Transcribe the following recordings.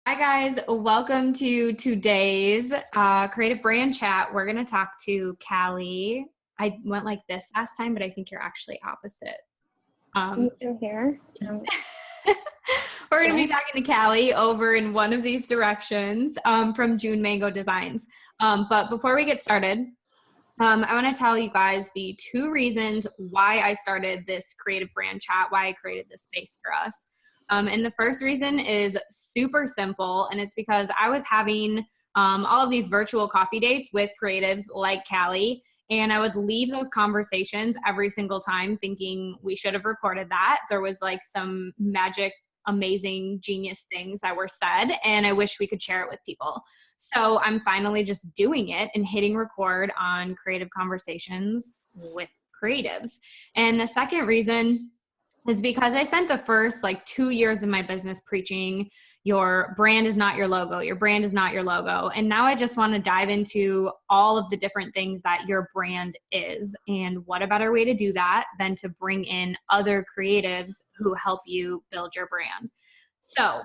Hi guys, welcome to today's Creative Brand Chat. We're going to talk to Callie. I went like this last time, but I think you're actually opposite. I'm here. We're going to be talking to Callie over in one of these directions from June Mango Designs. But before we get started, I want to tell you guys the two reasons why I started this Creative Brand Chat, why I created this space for us. And the first reason is super simple, and it's because I was having all of these virtual coffee dates with creatives like Callie, and I would leave those conversations every single time thinking we should have recorded that. There was like some magic, amazing, genius things that were said, and I wish we could share it with people. So I'm finally just doing it and hitting record on Creative Conversations with creatives. And the second reason is because I spent the first 2 years of my business preaching your brand is not your logo, your brand is not your logo. And now I just want to dive into all of the different things that your brand is. And what a better way to do that than to bring in other creatives who help you build your brand. So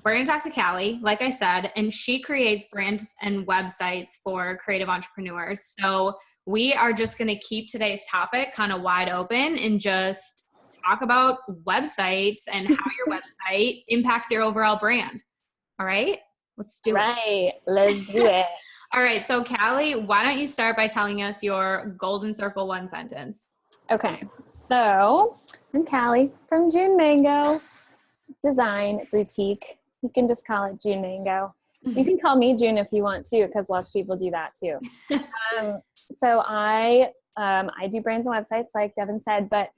we're going to talk to Callie, like I said, and she creates brands and websites for creative entrepreneurs. So we are just going to keep today's topic kind of wide open and just talk about websites and how your website impacts your overall brand. All right, let's do it. Right, let's do it. All right, so Callie, why don't you start by telling us your golden circle one sentence? Okay, so I'm Callie from June Mango Design Boutique. You can just call it June Mango. You can call me June if you want to, because lots of people do that too. So I do brands and websites, like Devin said, but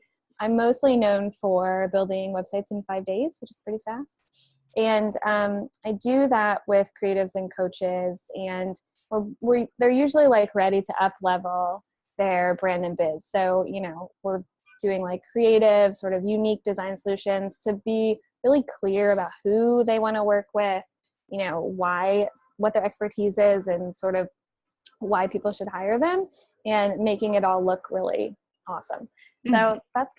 I'm mostly known for building websites in 5 days, which is pretty fast. And I do that with creatives and coaches, and they're usually ready to up level their brand and biz. So, we're doing creative, sort of unique design solutions to be really clear about who they want to work with, what their expertise is, and sort of why people should hire them, and making it all look really awesome. So that's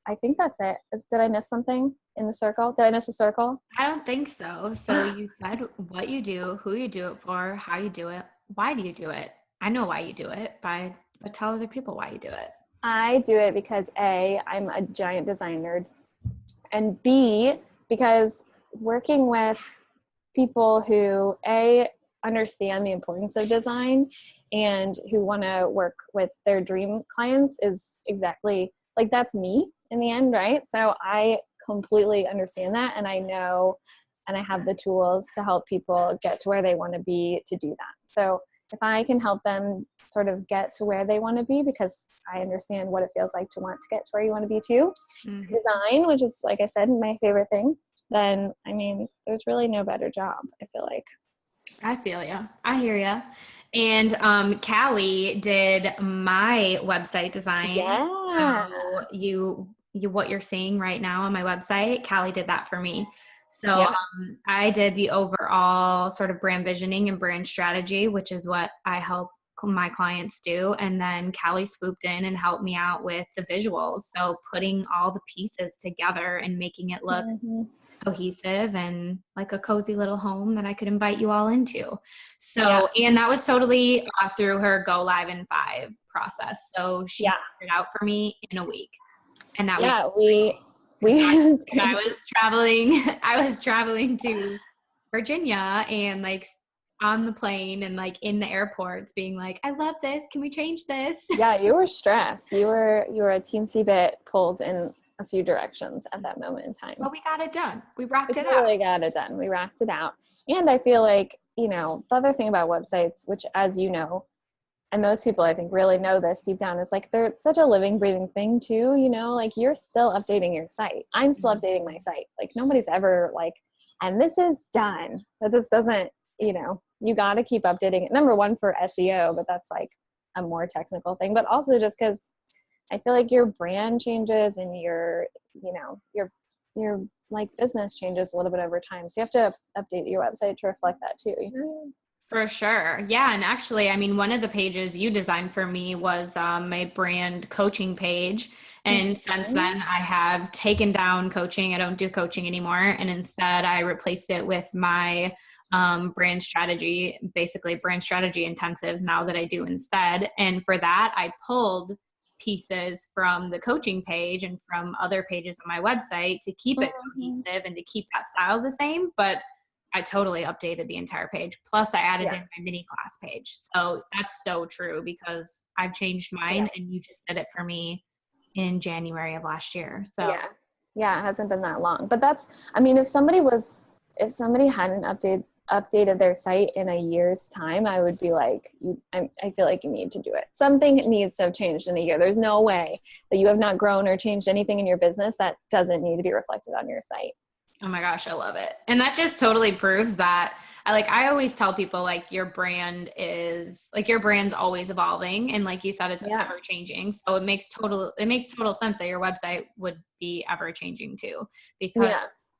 I think that's it. Did I miss something in the circle? Did I miss a circle? I don't think so. So you said what you do, who you do it for, how you do it, why do you do it? I know why you do it, but tell other people why you do it. I do it because A, I'm a giant design nerd, and B, because working with people who A, understand the importance of design and who want to work with their dream clients is exactly that's me in the end, right? So I completely understand that, and I know, and I have the tools to help people get to where they want to be to do that. So if I can help them sort of get to where they want to be, because I understand what it feels like to want to get to where you want to be too, design, which is, like I said, my favorite thing, then there's really no better job, I feel like. I feel you. I hear you. And Callie did my website design. Yeah. So what you're seeing right now on my website, Callie did that for me. So I did the overall sort of brand visioning and brand strategy, which is what I help my clients do. And then Callie swooped in and helped me out with the visuals. So putting all the pieces together and making it look cohesive and like a cozy little home that I could invite you all into. So, and that was totally through her go live in 5 process. So she figured it out for me in a week. And that we I was traveling to Virginia and on the plane and in the airports being I love this. Can we change this? Yeah, you were stressed. You were a teensy bit pulled in a few directions at that moment in time. But we got it done. We rocked it out. We really got it done. We rocked it out. And I feel like, the other thing about websites, which, as you know, and most people I think really know this deep down, is they're such a living, breathing thing too, you're still updating your site. I'm still updating my site. Nobody's ever and this is done. But this doesn't, you got to keep updating it. Number one, for SEO, but that's a more technical thing. But also just because I feel like your brand changes and your business changes a little bit over time. So you have to update your website to reflect that too. For sure. Yeah. And actually, I mean, one of the pages you designed for me was my brand coaching page. And since then, I have taken down coaching. I don't do coaching anymore. And instead, I replaced it with my brand strategy, basically brand strategy intensives now that I do instead. And for that, I pulled pieces from the coaching page and from other pages on my website to keep it cohesive and to keep that style the same. But I totally updated the entire page. Plus I added in my mini class page. So that's so true because I've changed mine and you just did it for me in January of last year. So yeah, it hasn't been that long. But that's, I mean, if somebody hadn't updated their site in a year's time, I would be like, I feel like you need to do it. Something needs to have changed in a year. There's no way that you have not grown or changed anything in your business that doesn't need to be reflected on your site. Oh my gosh, I love it. And that just totally proves that I always tell people like your brand's always evolving. And like you said, it's ever changing. So it makes total sense that your website would be ever changing too, because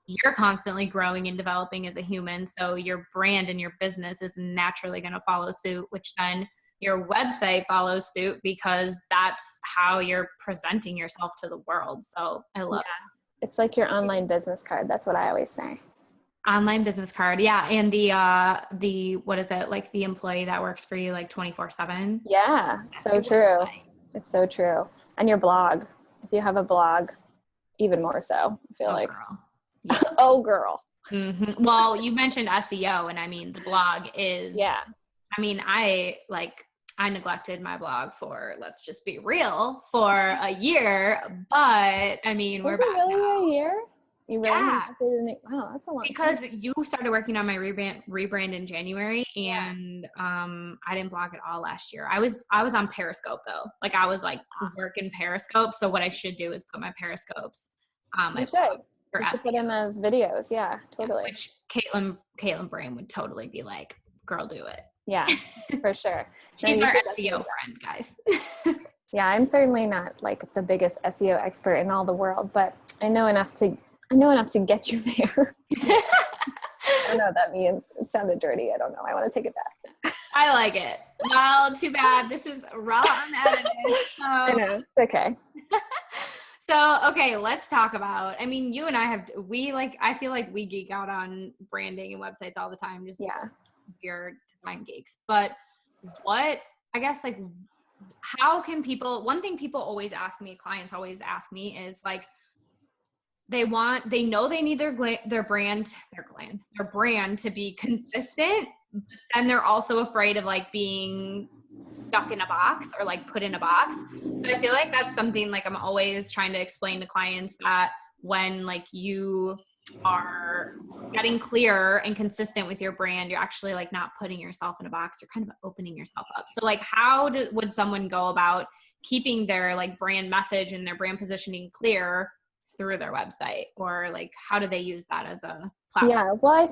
you're constantly growing and developing as a human. So your brand and your business is naturally going to follow suit, which then your website follows suit because that's how you're presenting yourself to the world. So I love it. It's like your online business card. That's what I always say. Online business card. Yeah. And the what is it? Like the employee that works for you like 24/7. Yeah. So true. Website. It's so true. And your blog. If you have a blog, even more so, I feel like. Girl. Yeah. Oh, girl. Mm-hmm. Well, you mentioned SEO, and I mean, the blog is, I mean, I neglected my blog for, let's just be real, for a year, but I mean, we're back really now. A year? You really wow, that's a long because time. You started working on my rebrand in January, and I didn't blog at all last year. I was on Periscope though. Like I was like working Periscope. So what I should do is put my Periscopes on my blog. You should put them as videos. Yeah, totally. Yeah, which Caitlin Brain would totally be like, girl, do it. Yeah, for sure. She's our SEO friend, guys. Yeah, I'm certainly not like the biggest SEO expert in all the world, but I know enough to get you there. I don't know what that means. It sounded dirty. I don't know. I want to take it back. I like it. Well, too bad. This is raw unedited. So. I know. It's okay. So, okay, let's talk about, I mean, you and I I feel like we geek out on branding and websites all the time. Just you're design geeks. But how can one thing people always ask me, clients always ask me is like, they know they need their brand to be consistent, and they're also afraid of like being stuck in a box or like put in a box. So I feel like that's something like I'm always trying to explain to clients, that when like you are getting clear and consistent with your brand, you're actually like not putting yourself in a box, you're kind of opening yourself up. So like would someone go about keeping their like brand message and their brand positioning clear through their website, or like how do they use that as a platform? Yeah, well,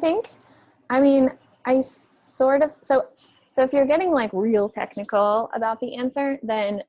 so if you're getting like real technical about the answer, then,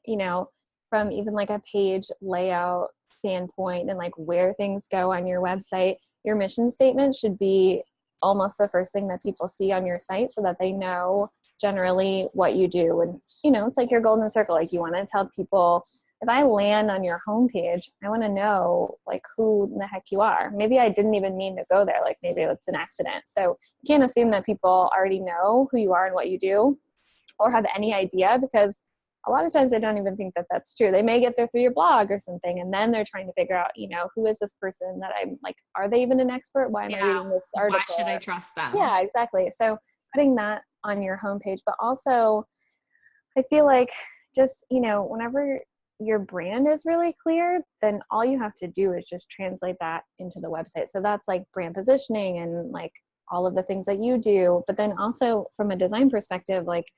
from even like a page layout standpoint and like where things go on your website, your mission statement should be almost the first thing that people see on your site so that they know generally what you do. And, it's like your golden circle. Like you want to tell people, if I land on your homepage, I want to know like who the heck you are. Maybe I didn't even mean to go there. Like maybe it's an accident. So you can't assume that people already know who you are and what you do or have any idea, because a lot of times they don't even think that that's true. They may get there through your blog or something, and then they're trying to figure out, who is this person that I'm like, are they even an expert? Why am I reading this article? Why should I trust them? Yeah, exactly. So putting that on your homepage, but also I feel like just, whenever your brand is really clear, then all you have to do is just translate that into the website. So that's like brand positioning and like all of the things that you do. But then also from a design perspective, like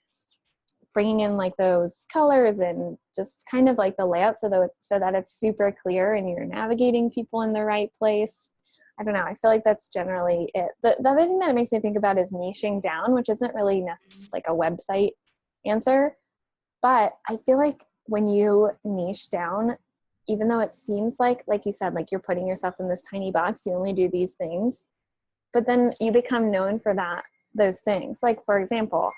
bringing in like those colors and just kind of like the layout so that it's super clear and you're navigating people in the right place. I don't know. I feel like that's generally it. The other thing that it makes me think about is niching down, which isn't really necessarily like a website answer. But I feel like when you niche down, even though it seems like you said, like you're putting yourself in this tiny box, you only do these things, but then you become known for that those things. Like, for example,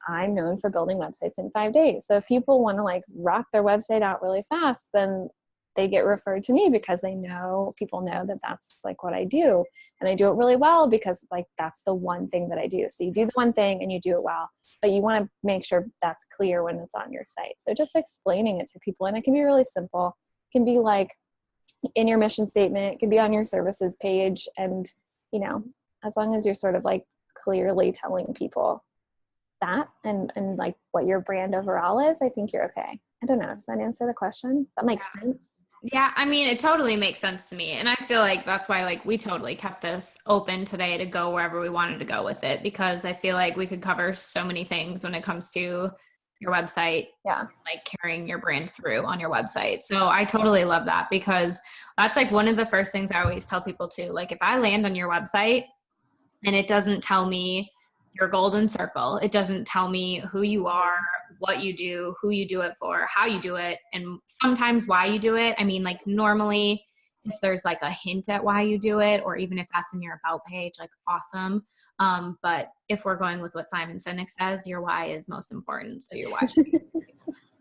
I'm known for building websites in 5 days. So if people want to like rock their website out really fast, then they get referred to me because people know that that's like what I do. And I do it really well because like that's the one thing that I do. So you do the one thing and you do it well, but you want to make sure that's clear when it's on your site. So just explaining it to people, and it can be really simple. It can be like in your mission statement, it can be on your services page. And, as long as you're sort of like clearly telling people that and like what your brand overall is, I think you're okay. I don't know. Does that answer the question? That makes sense? Yeah, I mean, it totally makes sense to me. And I feel like that's why like we totally kept this open today to go wherever we wanted to go with it, because I feel like we could cover so many things when it comes to your website, like carrying your brand through on your website. So I totally love that, because that's like one of the first things I always tell people too. Like if I land on your website and it doesn't tell me your golden circle, it doesn't tell me who you are, what you do, who you do it for, how you do it, and sometimes why you do it. I mean, like normally if there's like a hint at why you do it, or even if that's in your about page, like awesome. But if we're going with what Simon Sinek says, your why is most important. So your why should be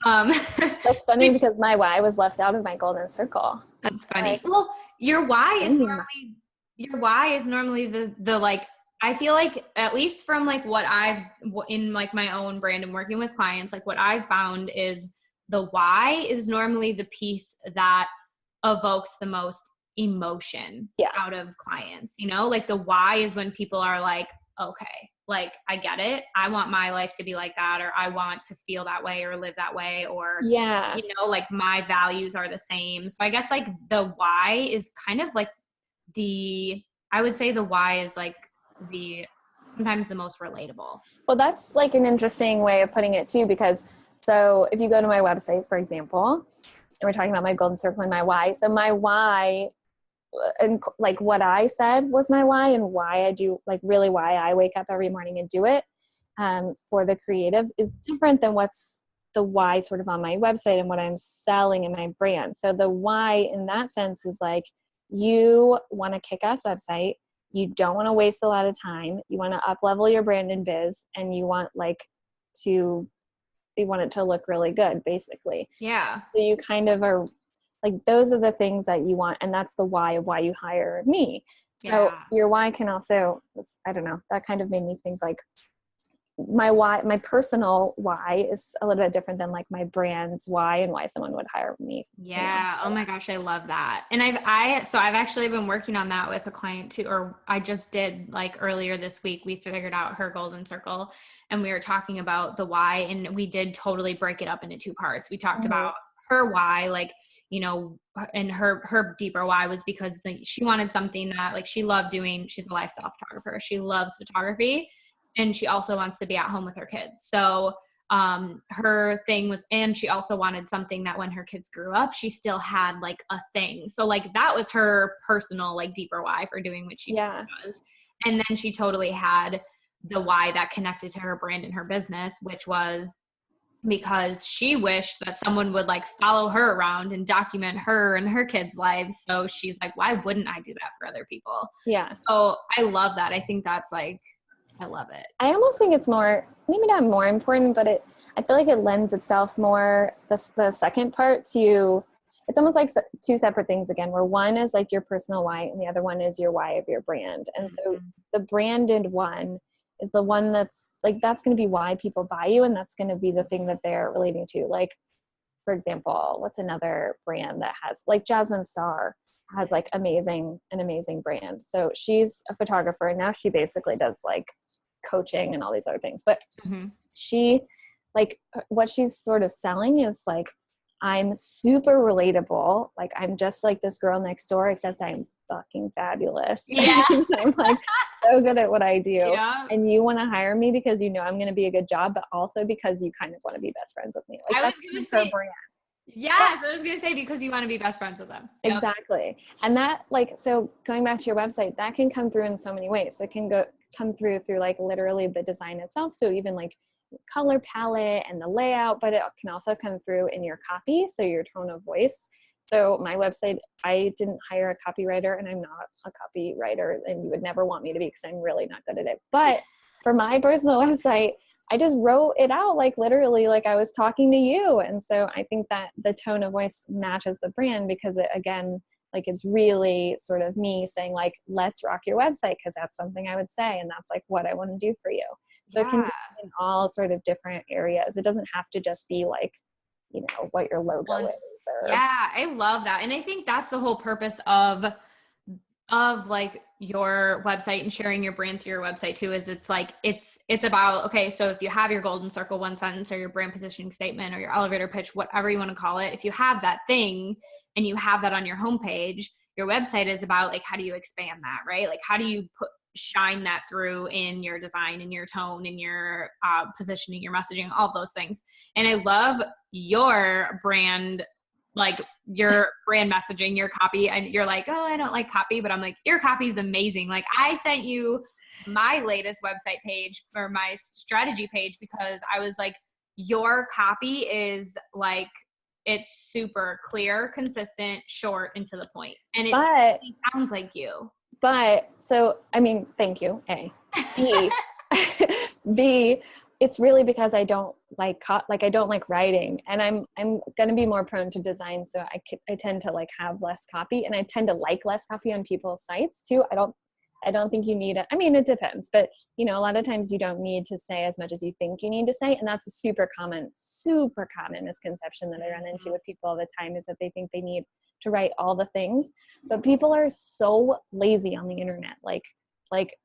That's funny because my why was left out of my golden circle. That's funny. Well, your why is normally the like, I feel like at least from like what I've in like my own brand and working with clients, like what I've found is the why is normally the piece that evokes the most emotion out of clients, like the why is when people are like, okay, like I get it. I want my life to be like that, or I want to feel that way or live that way, or, like my values are the same. So I guess like the why is kind of like I would say the why is like sometimes the most relatable. Well, that's like an interesting way of putting it too, because so if you go to my website, for example, and we're talking about my golden circle and my why. So my why, and like what I said was my why, and why I do, like really why I wake up every morning and do it for the creatives is different than what's the why sort of on my website and what I'm selling in my brand. So the why in that sense is like, you want a kick-ass website. You don't want to waste a lot of time. You want to up-level your brand and biz, and you want you want it to look really good, basically. Yeah. So you kind of are like, those are the things that you want. And that's the why of why you hire me. So your why can also, I don't know, that kind of made me think like my why, my personal why is a little bit different than like my brand's why and why someone would hire me. Yeah. Oh my gosh. I love that. And I've actually been working on that with a client too, or I just did like earlier this week, we figured out her golden circle and we were talking about the why, and we did totally break it up into two parts. We talked about her why, like, and her deeper why was because she wanted something that like she loved doing. She's a lifestyle photographer. She loves photography. And she also wants to be at home with her kids. So her thing was, and she also wanted something that when her kids grew up, she still had like a thing. So like that was her personal, like deeper why for doing what she does. And then she totally had the why that connected to her brand and her business, which was because she wished that someone would like follow her around and document her and her kids' lives. So she's like, why wouldn't I do that for other people? Yeah. So I love that. I think that's like, I love it. I almost think it's more, maybe not more important, but I feel like it lends itself more, the second part to, it's almost like two separate things again, where one is like your personal why and the other one is your why of your brand. And so the branded one is the one that's like, that's going to be why people buy you. And that's going to be the thing that they're relating to. Like, for example, what's another brand that has like Jasmine Star has like an amazing brand. So she's a photographer and now she basically does like coaching and all these other things, but she like what she's sort of selling is like, I'm super relatable, like I'm just like this girl next door except I'm fucking fabulous. I'm like so good at what I do, and you want to hire me because you know I'm going to be a good job, but also because you kind of want to be best friends with me. Like, I was going to say brand. Yes, I was going to say because you want to be best friends with them. Exactly. And that like, so going back to your website, that can come through in so many ways. It can come through like literally the design itself. So even like color palette and the layout, but it can also come through in your copy. So your tone of voice. So my website, I didn't hire a copywriter and I'm not a copywriter and you would never want me to be because I'm really not good at it. But for my personal website, I just wrote it out like literally like I was talking to you. And so I think that the tone of voice matches the brand because it, again, like it's really sort of me saying like, let's rock your website because that's something I would say. And that's like what I want to do for you. So it can be in all sort of different areas. It doesn't have to just be like, you know, what your logo is. Or, yeah, I love that. And I think that's the whole purpose of like your website and sharing your brand through your website too, is it's like, it's about, okay, so if you have your golden circle, one sentence, or your brand positioning statement or your elevator pitch, whatever you want to call it, if you have that thing and you have that on your homepage, your website is about like, how do you expand that, right? Like, how do you shine that through in your design and your tone and your positioning, your messaging, all those things. And I love your brand, like your brand messaging, your copy, and you're like, oh, I don't like copy, but I'm like, your copy is amazing. Like I sent you my latest website page or my strategy page because I was like, your copy is like, it's super clear, consistent, short, and to the point. And it totally sounds like you. But so, I mean, thank you. A. B. B. It's really because I don't like I don't like writing, and I'm going to be more prone to design. So I tend to like have less copy, and I tend to like less copy on people's sites too. I don't think you need it. I mean, it depends, but you know, a lot of times you don't need to say as much as you think you need to say. And that's a super common misconception that I run into with people all the time, is that they think they need to write all the things, but people are so lazy on the internet. Like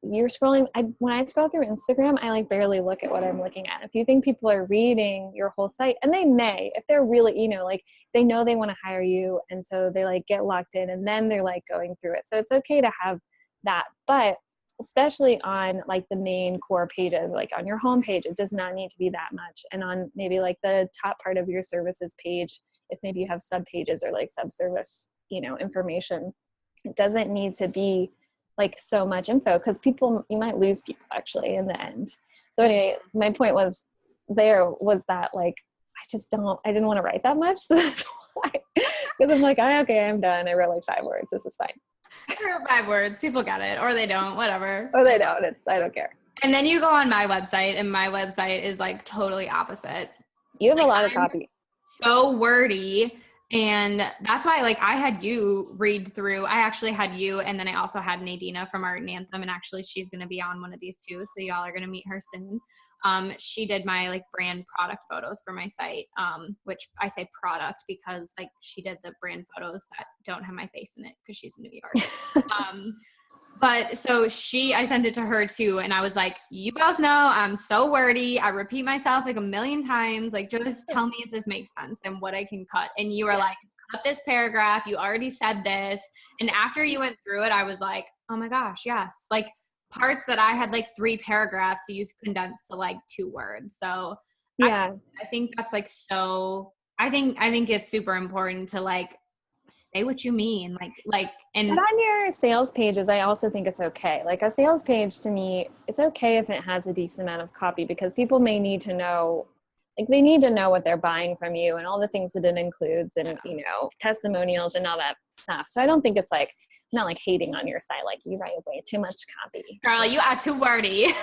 you're scrolling, when I scroll through Instagram, I like barely look at what I'm looking at. If you think people are reading your whole site, and they may, if they're really, you know, like they know they want to hire you. And so they like get locked in and then they're like going through it. So it's okay to have that, but especially on like the main core pages, like on your homepage, it does not need to be that much. And on maybe like the top part of your services page, if maybe you have sub pages or like subservice, you know, information, it doesn't need to be like so much info, because you might lose people actually in the end. So anyway, my point was that like, I didn't want to write that much. So that's why, because I'm like, okay, I'm done. I wrote like 5 words. This is fine. 5 words, people get it, or they don't, whatever. Or they don't, I don't care. And then you go on my website, and my website is like totally opposite. You have like, a lot of copy. So wordy. And that's why like I had you read through, I actually had you, and then I also had Nadina from Art and Anthem, and actually she's going to be on one of these too. So y'all are going to meet her soon. She did my like brand product photos for my site, which I say product because like she did the brand photos that don't have my face in it because she's in New York. But so I sent it to her too. And I was like, you both know I'm so wordy. I repeat myself like a million times. Like, just tell me if this makes sense and what I can cut. And you were like, cut this paragraph. You already said this. And after you went through it, I was like, oh my gosh, yes. Like parts that I had like 3 paragraphs, so you condensed to like 2 words. So yeah, I think that's like, so I think it's super important to like say what you mean, and but on your sales pages, I also think it's okay. Like a sales page, to me, it's okay if it has a decent amount of copy, because people may need to know, like they need to know what they're buying from you and all the things that it includes, and you know, testimonials and all that stuff. So I don't think it's like, I'm not like hating on your site, like you write way too much copy. Girl, you are too wordy.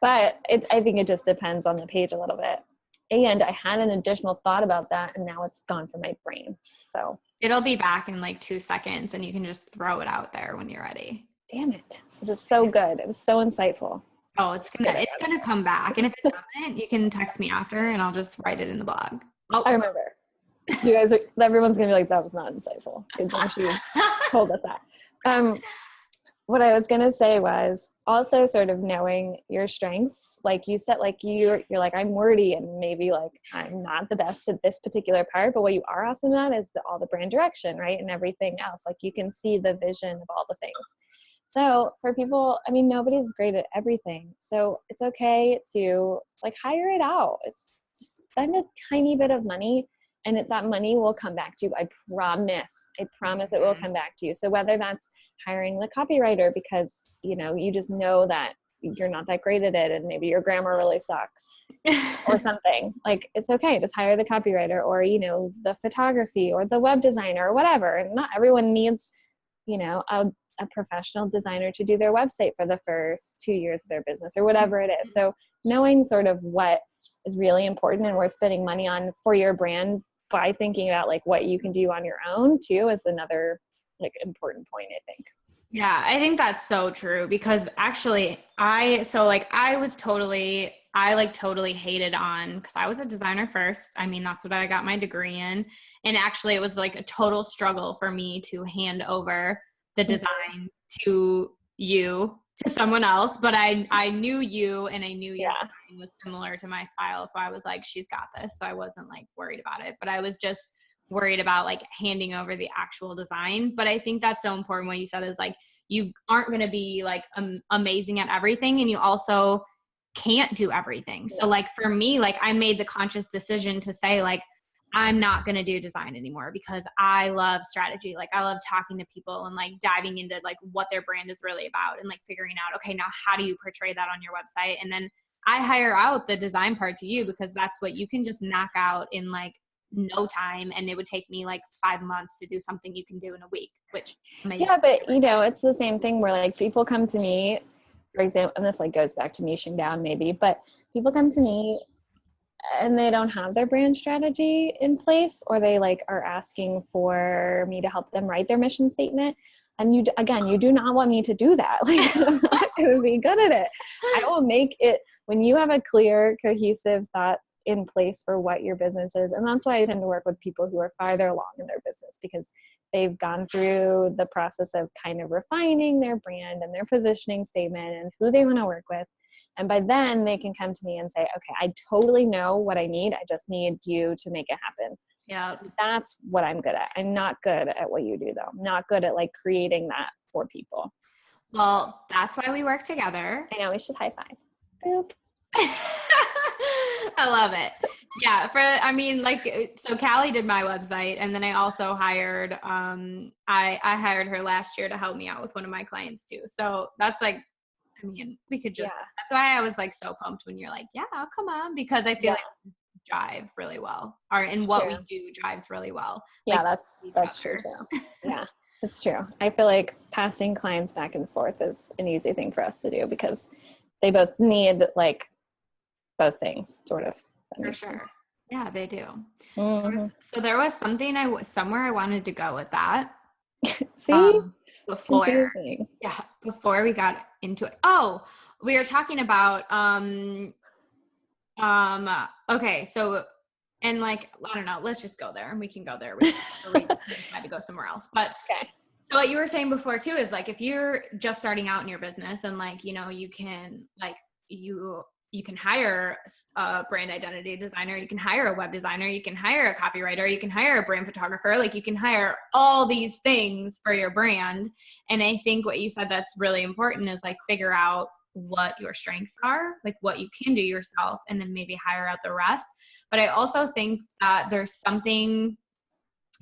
But I think it just depends on the page a little bit. And I had an additional thought about that, and now it's gone from my brain. So it'll be back in like 2 seconds, and you can just throw it out there when you're ready. Damn it. It was so good. It was so insightful. Oh, it's gonna come back. And if it doesn't, you can text me after and I'll just write it in the blog. Oh, I remember. Everyone's gonna be like, that was not insightful. Good job, she told us that. What I was gonna say was also sort of knowing your strengths. Like you said, like you're like, I'm wordy and maybe like I'm not the best at this particular part, but what you are awesome at is all the brand direction, right? And everything else. Like you can see the vision of all the things. So for people, I mean, nobody's great at everything. So it's okay to like hire it out. It's just spend a tiny bit of money, and that money will come back to you. I promise it will come back to you. So whether that's hiring the copywriter because, you know, you just know that you're not that great at it and maybe your grammar really sucks or something, like it's okay. Just hire the copywriter, or, you know, the photography or the web designer or whatever. And not everyone needs, you know, a a professional designer to do their website for the first 2 years of their business or whatever it is. So knowing sort of what is really important and worth spending money on for your brand by thinking about like what you can do on your own too is another like important point, I think. Yeah, I think that's so true because actually I totally hated on because I was a designer first. I mean, that's what I got my degree in. And actually it was like a total struggle for me to hand over the design to someone else, but I knew you and I knew your design was similar to my style. So I was like, she's got this. So I wasn't like worried about it, but I was just worried about like handing over the actual design. But I think that's so important. What you said is like, you aren't going to be like amazing at everything. And you also can't do everything. So like for me, like I made the conscious decision to say like, I'm not going to do design anymore because I love strategy. Like I love talking to people and like diving into like what their brand is really about and like figuring out, okay, now how do you portray that on your website? And then I hire out the design part to you because that's what you can just knock out in like no time. And it would take me like 5 months to do something you can do in a week, which amazing. Yeah, but you know, it's the same thing where like people come to me, for example, and this like goes back to niching down maybe, but people come to me and they don't have their brand strategy in place, or they like are asking for me to help them write their mission statement. And you do not want me to do that. Like I'm not going to be good at it. I will make it when you have a clear, cohesive thought in place for what your business is. And that's why I tend to work with people who are farther along in their business because they've gone through the process of kind of refining their brand and their positioning statement and who they want to work with. And by then they can come to me and say, okay, I totally know what I need. I just need you to make it happen. Yeah. That's what I'm good at. I'm not good at what you do though. I'm not good at like creating that for people. Well, that's why we work together. I know, we should high five. Boop. I love it. Yeah. So Callie did my website and then I also hired, I hired her last year to help me out with one of my clients too. So that's like, I mean, we could just, that's why I was like so pumped when you're like, yeah, I'll come on, because I feel like we drive really well, or in what we do drives really well. Yeah, like, that's true too. Yeah, it's true. I feel like passing clients back and forth is an easy thing for us to do because they both need like both things sort of. For sure. Sense. Yeah, they do. Mm-hmm. So there was something somewhere I wanted to go with that. See? Before we got into it. Oh, we were talking about okay, so and like I don't know, let's just go there and we can go there. We had to go somewhere else. But okay. So what you were saying before too is like if you're just starting out in your business and like, you know, you can like you can hire a brand identity designer, you can hire a web designer, you can hire a copywriter, you can hire a brand photographer, like you can hire all these things for your brand. And I think what you said that's really important is like figure out what your strengths are, like what you can do yourself, and then maybe hire out the rest. But I also think that there's something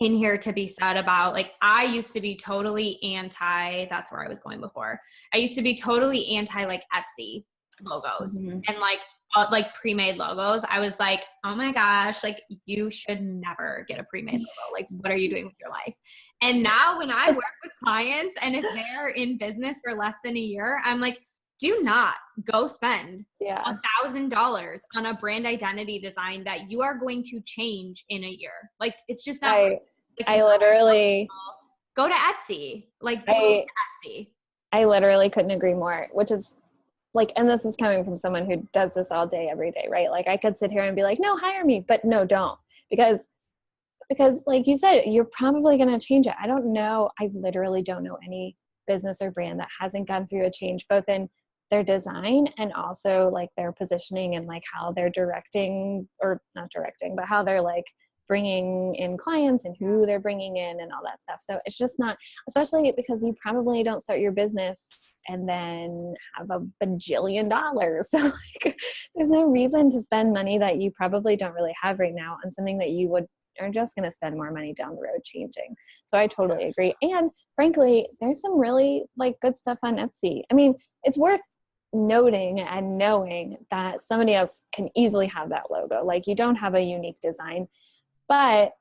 in here to be said about like, I used to be totally anti, that's where I was going before. I used to be totally anti like Etsy logos and like pre-made logos. I was like, oh my gosh, like you should never get a pre-made logo. Like, what are you doing with your life? And now when I work with clients and if they're in business for less than a year, I'm like, do not go spend $1,000 on a brand identity design that you are going to change in a year. Like, it's just not. I literally go to Etsy. Like, go to Etsy. I literally couldn't agree more, which is like, and this is coming from someone who does this all day, every day, right? Like I could sit here and be like, no, hire me, but no, don't. Because like you said, you're probably going to change it. I don't know. I literally don't know any business or brand that hasn't gone through a change, both in their design and also like their positioning and like how they're directing, or not directing, but how they're like bringing in clients and who they're bringing in and all that stuff. So it's just not, especially because you probably don't start your business and then have a bajillion dollars. So like, there's no reason to spend money that you probably don't really have right now on something that you are just going to spend more money down the road changing. So I totally agree. And frankly, there's some really like good stuff on Etsy. I mean, it's worth noting and knowing that somebody else can easily have that logo. Like you don't have a unique design, but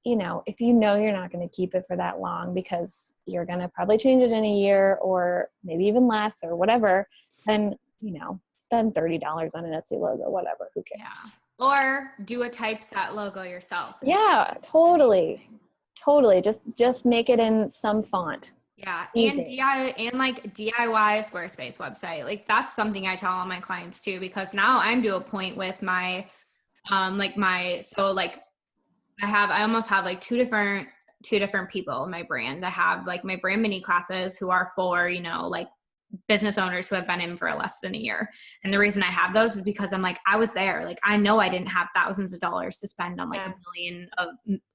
you know, if you know you're not going to keep it for that long because you're going to probably change it in a year or maybe even less or whatever, then, you know, spend $30 on an Etsy logo, whatever, who cares? Yeah. Or do a typeset logo yourself. Yeah, totally. Totally. Just make it in some font. Yeah. Easy. And like DIY Squarespace website. Like that's something I tell all my clients too, because now I'm to a point with my, I almost have like two different people in my brand. I have like my brand mini classes who are for, you know, like business owners who have been in for less than a year. And the reason I have those is because I'm like, I was there. Like, I know I didn't have thousands of dollars to spend on like a million of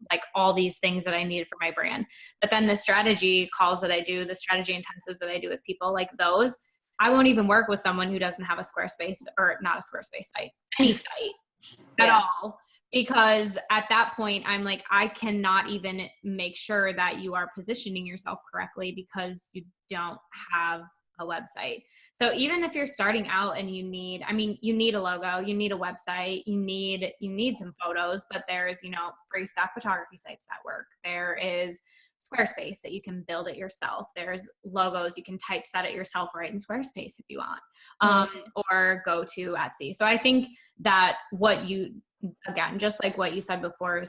like all these things that I needed for my brand. But then the strategy calls that I do, the strategy intensives that I do with people like those, I won't even work with someone who doesn't have a Squarespace or not a Squarespace site, any site at all. Because at that point, I'm like, I cannot even make sure that you are positioning yourself correctly because you don't have a website. So even if you're starting out and you need a logo, you need a website, you need some photos, but there's, you know, free stock photography sites that work. There is Squarespace that you can build it yourself. There's logos, you can typeset it yourself right in Squarespace if you want, or go to Etsy. So I think that again, just like what you said before,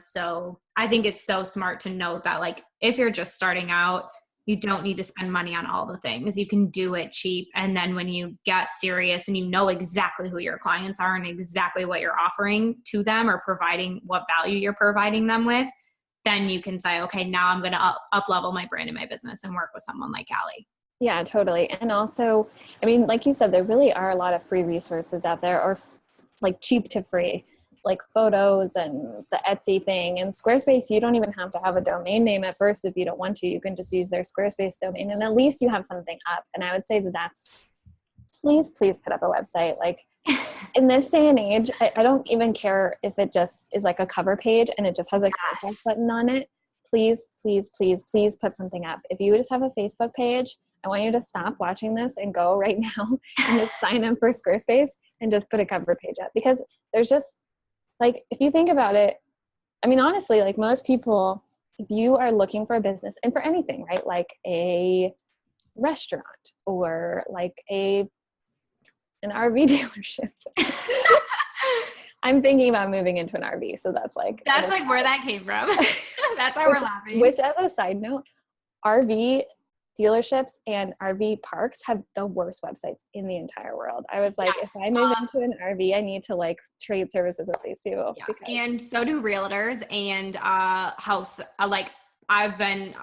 I think it's so smart to note that like, if you're just starting out, you don't need to spend money on all the things. You can do it cheap. And then when you get serious and you know exactly who your clients are and exactly what you're offering to them or providing what value you're providing them with, then you can say, okay, now I'm going to up level my brand and my business and work with someone like Callie. Yeah, totally. And also, I mean, like you said, there really are a lot of free resources out there, or like cheap to free, like photos and the Etsy thing. And Squarespace, you don't even have to have a domain name at first if you don't want to. You can just use their Squarespace domain, and at least you have something up. And I would say that's, please put up a website. Like in this day and age, I don't even care if it just is like a cover page and it just has a contact button on it. Please put something up. If you just have a Facebook page, I want you to stop watching this and go right now and just sign up for Squarespace and just put a cover page up, because there's just, like, if you think about it, I mean, honestly, like most people, if you are looking for a business and for anything, right? Like a restaurant or like an RV dealership. I'm thinking about moving into an RV. So that's like where that came from. That's why we're laughing. Which, as a side note, RV dealerships and RV parks have the worst websites in the entire world. I was like, if I move into an RV, I need to like trade services with these people. Yeah. And so do realtors and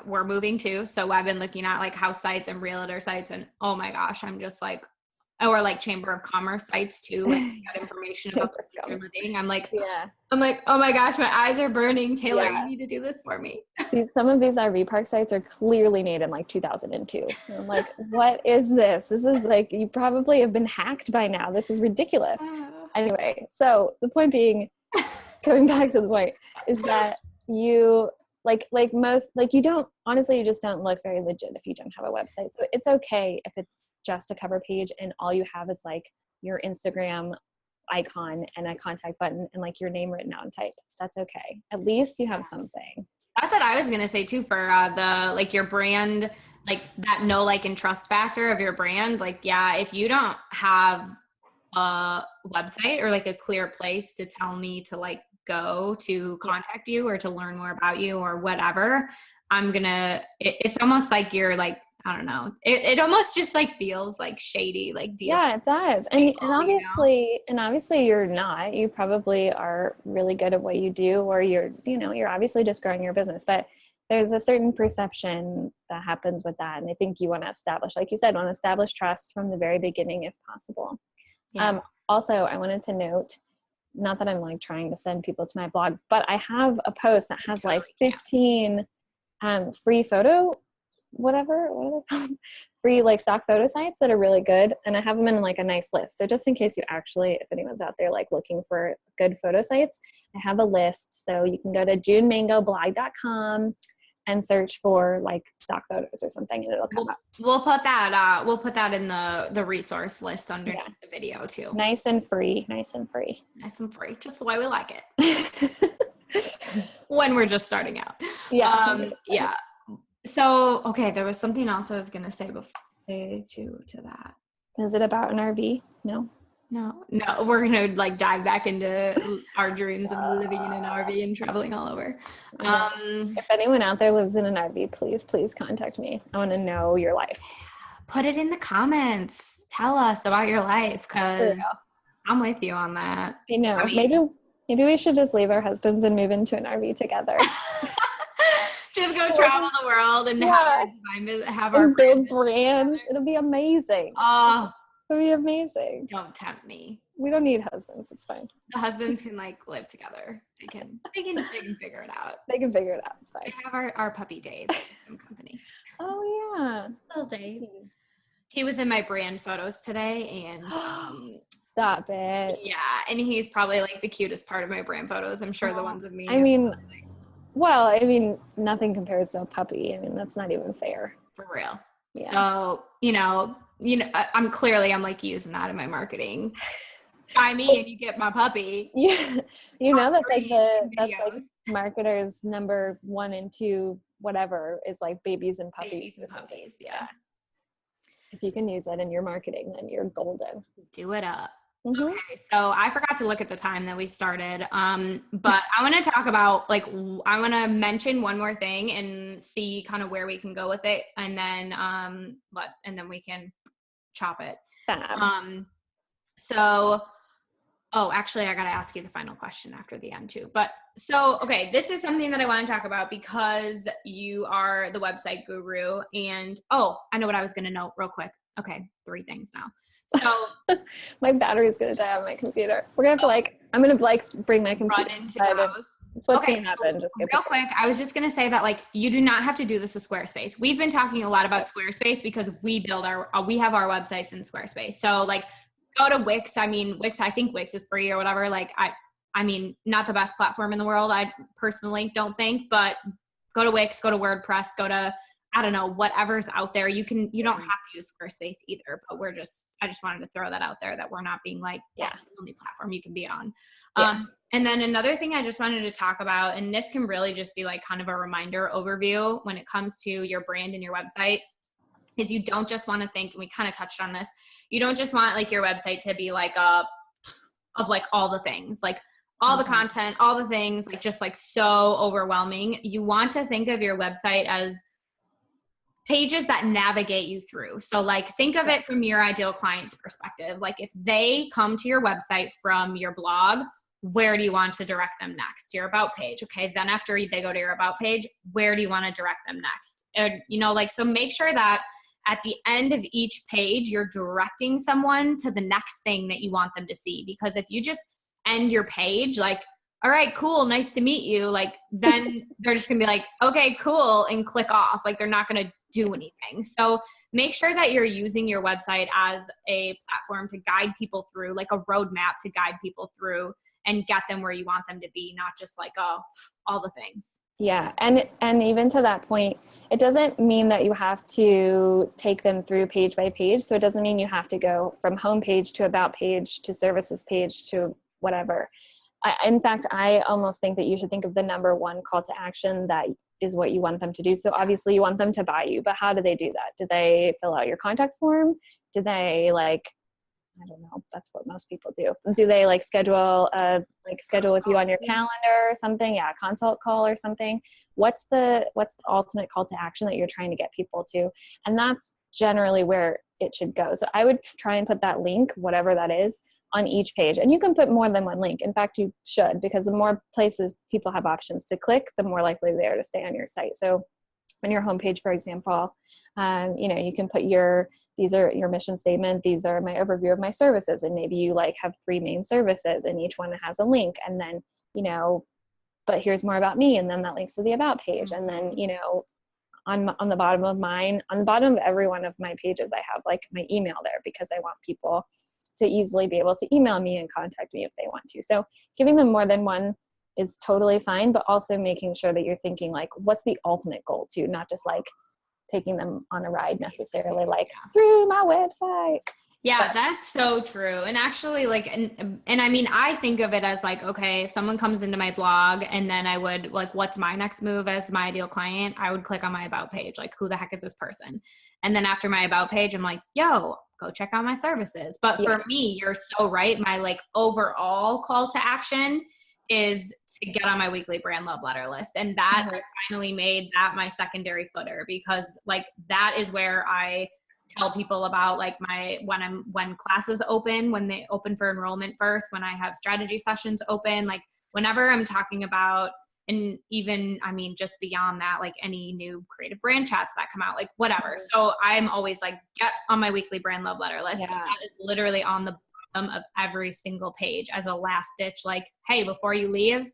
we're moving too. So I've been looking at like house sites and realtor sites, and oh my gosh, I'm just like, or like Chamber of Commerce sites too, like got information about the place you're living. I'm like, oh my gosh, my eyes are burning. Taylor, you need to do this for me. Some of these RV park sites are clearly made in like 2002. And I'm like, what is this? This is like, you probably have been hacked by now. This is ridiculous. Anyway, so the point being, coming back to the point, is that you you just don't look very legit if you don't have a website. So it's okay if it's just a cover page and all you have is like your Instagram icon and a contact button and like your name written out in type. That's okay. At least you have something. That's what I was going to say too, for the, like your brand, like that know, like, and trust factor of your brand. Like, yeah, if you don't have a website or like a clear place to tell me to like go to contact you or to learn more about you or whatever, it's almost like you're like, I don't know. It almost just like feels like shady, like yeah, it does. And obviously you're not. You probably are really good at what you do, or you're obviously just growing your business. But there's a certain perception that happens with that, and I think you want to establish, like you said, trust from the very beginning if possible. Yeah. Also, I wanted to note, not that I'm like trying to send people to my blog, but I have a post that has like 15 free photo. What are they called? Free like stock photo sites that are really good. And I have them in like a nice list. So just in case if anyone's out there like looking for good photo sites, I have a list. So you can go to junemangoblog.com and search for like stock photos or something, and it'll come up. We'll put that in the resource list underneath the video too. Nice and free. Just the way we like it. when we're just starting out. Yeah. Yeah. So, okay, there was something else I was going to say to that. Is it about an RV? No. No, we're going to like dive back into our dreams of living in an RV and traveling all over. If anyone out there lives in an RV, please contact me. I want to know your life. Put it in the comments. Tell us about your life, because I'm with you on that. I know. Maybe we should just leave our husbands and move into an RV together. Just go travel the world and have our build brands. It'll be amazing. Oh, it'll be amazing. Don't tempt me. We don't need husbands. It's fine. The husbands can like live together. They can figure it out. They can figure it out. It's fine. We have our puppy Dave from company. Oh yeah, little Dave. He was in my brand photos today, and stop it. Yeah, and he's probably like the cutest part of my brand photos. I'm sure the ones of me. I mean, nothing compares to a puppy. I mean, that's not even fair. For real. Yeah. So, I'm like using that in my marketing. Buy me and you get my puppy. Yeah. That's like marketers number 1 and 2, whatever, is like babies and puppies. Yeah. If you can use it in your marketing, then you're golden. Do it up. Mm-hmm. Okay, so I forgot to look at the time that we started, but I want to talk about, I want to mention one more thing and see kind of where we can go with it, and then we can chop it. Actually, I got to ask you the final question after the end too. But so, okay, this is something that I want to talk about because you are the website guru, and I know what I was going to note real quick. Okay, 3 things now. So my battery's going to die on my computer. We're going to have to I'm going to bring my computer. Run into the house. That's what's going to happen. Just real quick, I was just going to say that you do not have to do this with Squarespace. We've been talking a lot about Squarespace because we have our websites in Squarespace. So go to Wix. I mean, Wix, I think Wix is free or whatever. I mean, not the best platform in the world, I personally don't think, but go to Wix, go to WordPress, go to, I don't know, whatever's out there. You don't have to use Squarespace either, but I just wanted to throw that out there, that we're not being that's the only platform you can be on. Yeah. And then another thing I just wanted to talk about, and this can really just be kind of a reminder overview when it comes to your brand and your website, is you don't just want to think, and we kind of touched on this, you don't just want your website to be of all the things, all the content, all the things, just so overwhelming. You want to think of your website as pages that navigate you through. So think of it from your ideal client's perspective. If they come to your website from your blog, where do you want to direct them next? Your about page. Okay. Then after they go to your about page, where do you want to direct them next? And, so make sure that at the end of each page, you're directing someone to the next thing that you want them to see. Because if you just end your page all right, cool, nice to meet you, then they're just gonna be okay, cool, and click off. They're not gonna do anything. So make sure that you're using your website as a platform to guide people through, a roadmap to guide people through and get them where you want them to be, not just all the things. Yeah. And even to that point, it doesn't mean that you have to take them through page by page. So it doesn't mean you have to go from home page to about page to services page to whatever. In fact, I almost think that you should think of the number 1 call to action that is what you want them to do. So obviously you want them to buy you, but how do they do that? Do they fill out your contact form? Do they I don't know. That's what most people do. Do they schedule with you on your calendar or something? Yeah, a consult call or something. What's the ultimate call to action that you're trying to get people to? And that's generally where it should go. So I would try and put that link, whatever that is, on each page. And you can put more than 1 link. In fact, you should, because the more places people have options to click, the more likely they are to stay on your site. So on your homepage, for example, you can put these are your mission statement. These are my overview of my services. And maybe you have 3 main services and each one has a link. And then, but here's more about me. And then that links to the about page. And then, on the bottom of every one of my pages, I have my email there because I want people to easily be able to email me and contact me if they want to. So giving them more than 1 is totally fine, but also making sure that you're thinking what's the ultimate goal too, not just taking them on a ride necessarily through my website. Yeah, that's so true. And actually, like, and I mean, I think of it as like, okay, if someone comes into my blog and then I would like, what's my next move as my ideal client? I would click on my about page, like, who the heck is this person? And then after my about page, I'm like, yo, go check out my services. But for me, you're so right. My like overall call to action is to get on my weekly brand love letter list. And that I finally made that my secondary footer, because like that is where I tell people about like when classes open, when they open for enrollment first, when I have strategy sessions open, like whenever I'm talking about, and even, I mean, just beyond that, like any new creative brand chats that come out, like whatever. So I'm always like, get on my weekly brand love letter list. Yeah. That is literally on the bottom of every single page as a last ditch, like, hey, before you leave,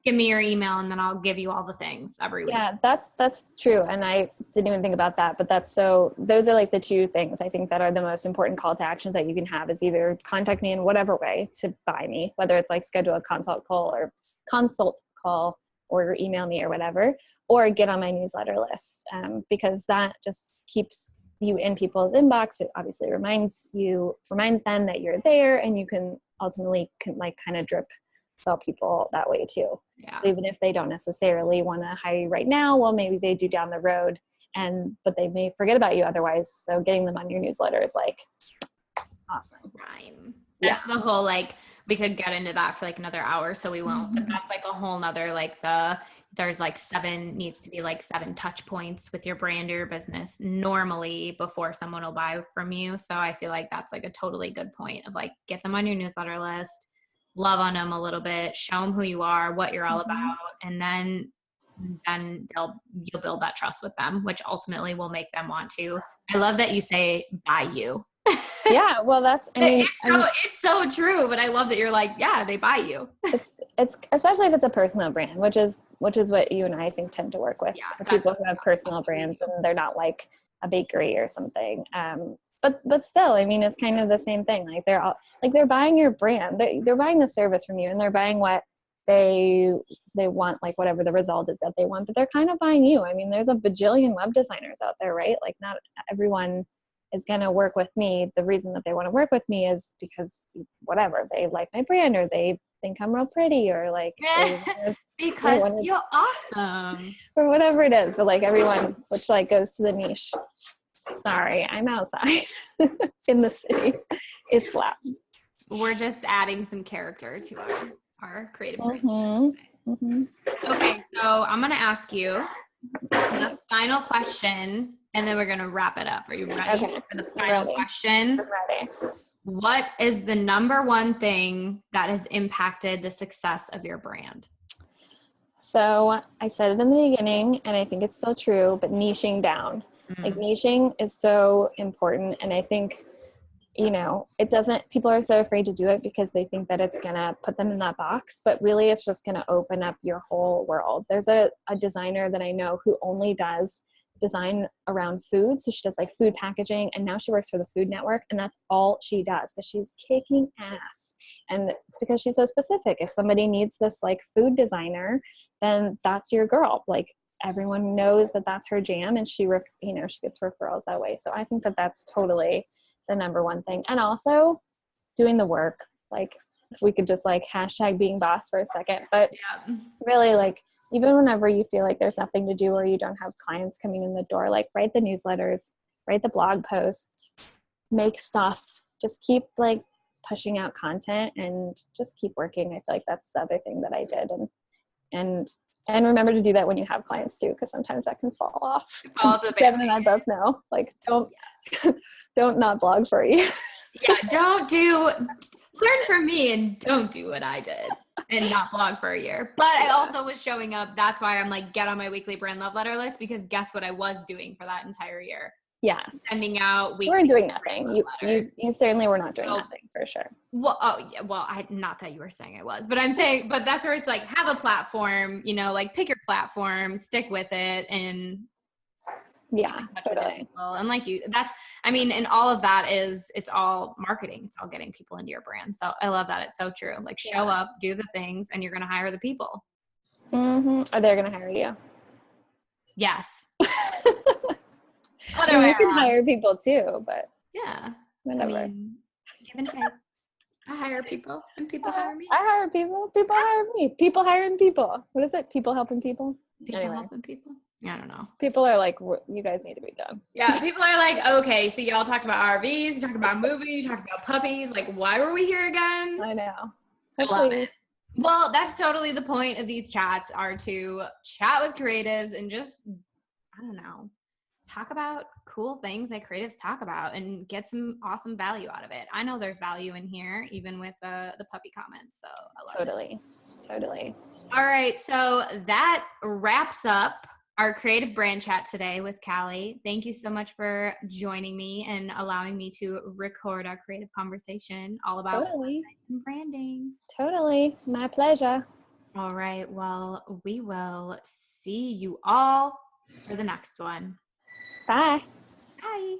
give me your email and then I'll give you all the things every week. Yeah, that's true. And I didn't even think about that, but those are like the two things I think that are the most important call to actions that you can have, is either contact me in whatever way to buy me, whether it's like schedule a consult call or email me or whatever, or get on my newsletter list, because that just keeps you in people's inbox. It obviously reminds them that you're there, and you can ultimately like kind of drip sell people that way too. Yeah. So even if they don't necessarily want to hire you right now, well, maybe they do down the road, but they may forget about you otherwise. So getting them on your newsletter is like awesome. Right. That's the whole, like, we could get into that for like another hour, so we won't, but that's like a whole nother, like there's like needs to be like 7 touch points with your brand or your business normally before someone will buy from you. So I feel like that's like a totally good point of like, get them on your newsletter list, love on them a little bit, show them who you are, what you're all about, and then you'll build that trust with them, which ultimately will make them want to. I love that you say buy you. Yeah, well, it's so true, but I love that you're like, yeah, they buy you. It's especially if it's a personal brand, which is what you and I think tend to work with, people who have personal brands and they're not like a bakery or something. But still, I mean, it's kind of the same thing. Like they're buying your brand, they're buying the service from you, and they're buying what they want, like whatever the result is that they want, but they're kind of buying you. I mean, there's a bajillion web designers out there, right? Like not everyone is going to work with me. The reason that they want to work with me is because whatever, they like my brand, or they think I'm real pretty, or like because you're awesome, or whatever it is. But like everyone, which like goes to the niche. Sorry, I'm outside in the city. It's loud. We're just adding some character to our creative brand. Okay, so I'm going to ask you the final question, and then we're going to wrap it up. Are you ready for the final question? I'm ready. What is the number one thing that has impacted the success of your brand? So I said it in the beginning, and I think it's still true, but niching down. Like niching is so important. And I think, people are so afraid to do it because they think that it's going to put them in that box, but really it's just going to open up your whole world. There's a designer that I know who only does design around food. So she does like food packaging, and now she works for the Food Network, and that's all she does, but she's kicking ass. And it's because she's so specific. If somebody needs this like food designer, then that's your girl. Like everyone knows that that's her jam, and she gets referrals that way. So I think that that's totally the number one thing. And also doing the work. Like if we could just like hashtag being boss for a second, but really like, even whenever you feel like there's nothing to do or you don't have clients coming in the door, like write the newsletters, write the blog posts, make stuff, just keep like pushing out content and just keep working. I feel like that's the other thing that I did. And remember to do that when you have clients too, because sometimes that can fall off. Devin and I both know, like don't not blog for you. Learn from me and don't do what I did and not blog for a year. But I also was showing up. That's why I'm like, get on my weekly brand love letter list, because guess what I was doing for that entire year? Yes. Sending out weekly. You weren't doing nothing. You certainly were not doing nothing, for sure. Well, not that you were saying I was, but I'm saying, but that's where it's like, have a platform, like pick your platform, stick with it, and totally. And like and all of that it's all marketing. It's all getting people into your brand. So I love that. It's so true. Like show up, do the things, and you're going to hire the people. Are they going to hire you? Yes. You can hire people too, but Whatever. I mean, give and take. I hire people and people hire me. I hire people. People hire me. People hiring people. What is it? People helping people? People Anyway. helping people. I don't know. People are like, you guys need to be done. Yeah, people are like, okay, so y'all talked about RVs, you talked about movies, you talked about puppies. Like, why were we here again? I know. I love it. Well, that's totally the point of these chats, are to chat with creatives and just, I don't know, talk about cool things that creatives talk about and get some awesome value out of it. I know there's value in here, even with the puppy comments. So I love it. Totally. All right. So that wraps up our creative brand chat today with Callie. Thank you so much for joining me and allowing me to record our creative conversation all about website and branding. Totally. My pleasure. All right. Well, we will see you all for the next one. Bye. Bye.